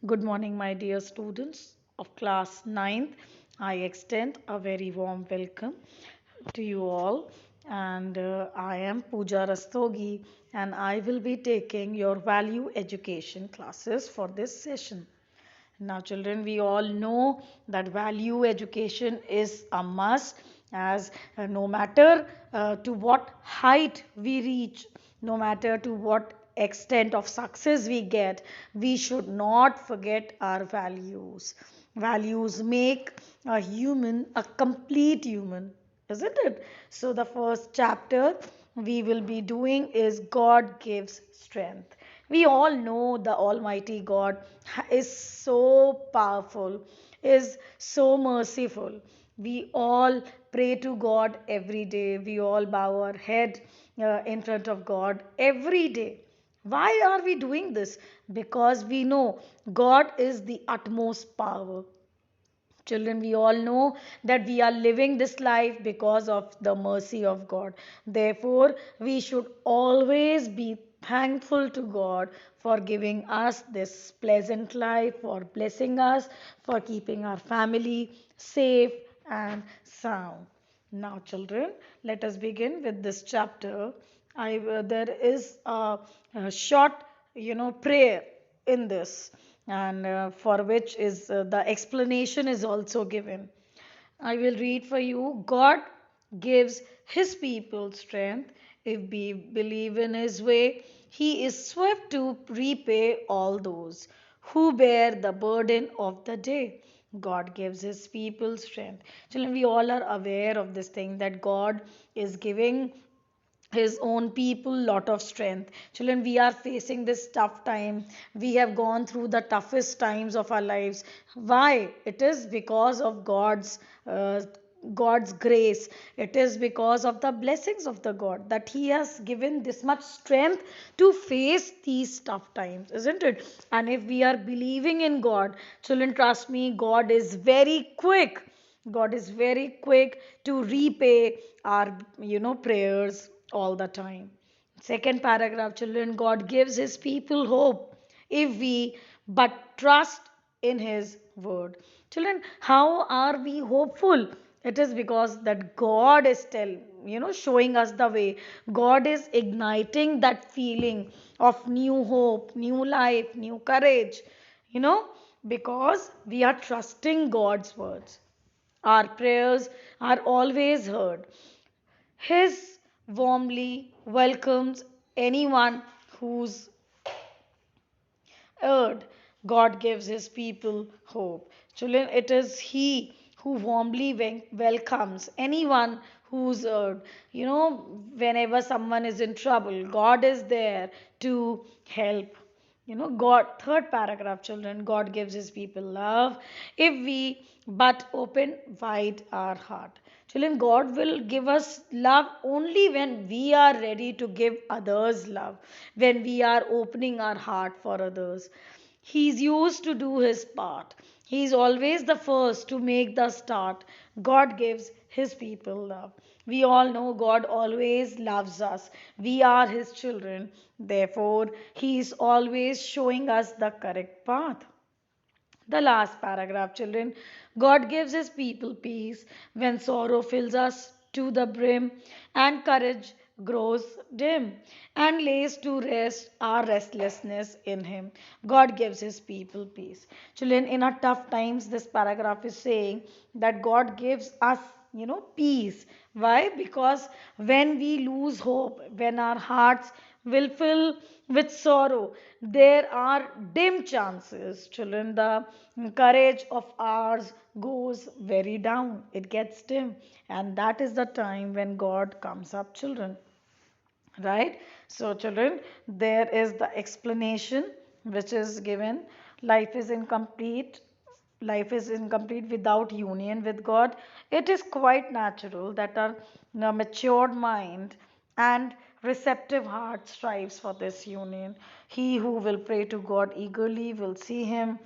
Good morning, my dear students of class ninth. I extend a very warm welcome to you all. And I am Pooja Rastogi, and I will be taking your value education classes for this session. Now, children, we all know that value education is a must, as no matter to what height we reach, no matter to what extent of success we get, we should not forget our values. Values make a human a complete human, isn't it? So, the first chapter we will be doing is God gives strength. We all know the Almighty God is so powerful, is so merciful. We all pray to God every day. We all bow our head in front of God every day. Why are we doing this? Because we know God is the utmost power. Children, we all know that we are living this life because of the mercy of God. Therefore, we should always be thankful to God for giving us this pleasant life, for blessing us, for keeping our family safe and sound. Now, children, let us begin with this chapter. There is a short, prayer in this, and for which is the explanation is also given. I will read for you. God gives His people strength. If we believe in His way, He is swift to repay all those who bear the burden of the day. God gives His people strength. Children, we all are aware of this thing that God is giving his own people lot of strength. Children, we are facing this tough time. We have gone through the toughest times of our lives. Why? It is because of uh, God's grace. It is because of the blessings of the God that He has given this much strength to face these tough times, isn't it? And if we are believing in God, children, trust me, God is very quick. God is very quick to repay our, prayers all the time. Second paragraph, children, God gives His people hope if we but trust in His word. Children, how are we hopeful? It is because that God is showing us the way. God is igniting that feeling of new hope, new life, new courage, you know, because we are trusting God's words. Our prayers are always heard. His warmly welcomes anyone who's erred. God gives His people hope. Children, it is He who warmly welcomes anyone who's erred. Whenever someone is in trouble, God is there to help. God, third paragraph, children, God gives His people love if we but open wide our heart. Children, God will give us love only when we are ready to give others love, when we are opening our heart for others. He's used to do His part. He's always the first to make the start. God gives His people love. We all know God always loves us. We are His children. Therefore, He is always showing us the correct path. The last paragraph, children. God gives His people peace when sorrow fills us to the brim and courage grows dim and lays to rest our restlessness in Him. God gives His people peace. Children, in our tough times, this paragraph is saying that God gives us peace. Why? Because when we lose hope, when our hearts will fill with sorrow, there are dim chances, children. The courage of ours goes very down, it gets dim, and that is the time when God comes up, children. Right? So, children, there is the explanation which is given. Life is incomplete. Life is incomplete without union with God. It is quite natural that a matured mind and receptive heart strives for this union. He who will pray to God eagerly will see Him,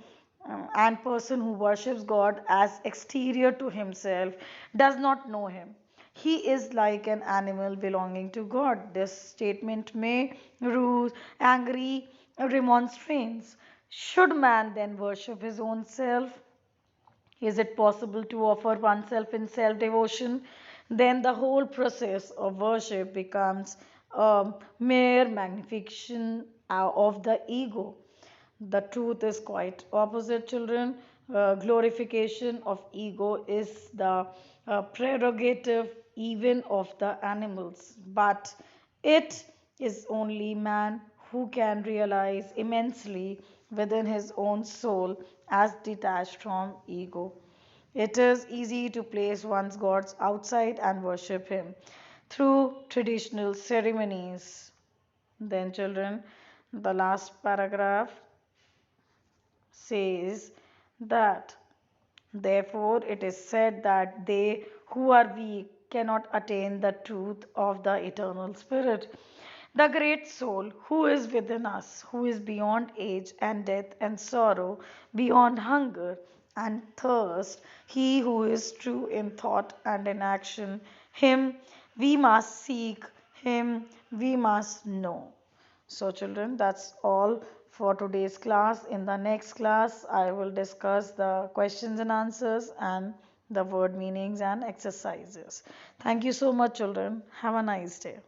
and person who worships God as exterior to himself does not know Him. He is like an animal belonging to God. This statement may rouse angry remonstrance. Should man then worship his own self? Is it possible to offer oneself in self devotion? Then the whole process of worship becomes a mere magnification of the ego. The truth is quite opposite, children. Glorification of ego is the prerogative even of the animals, but it is only man who can realize immensely within his own soul as detached from ego. It is easy to place one's gods outside and worship him through traditional ceremonies. Then, children, the last paragraph says that therefore it is said that they who are weak cannot attain the truth of the eternal spirit. The great soul who is within us, who is beyond age and death and sorrow, beyond hunger and thirst, he who is true in thought and in action, him we must seek, him we must know. So, children, that's all for today's class. In the next class, I will discuss the questions and answers and the word meanings and exercises. Thank you so much, children. Have a nice day.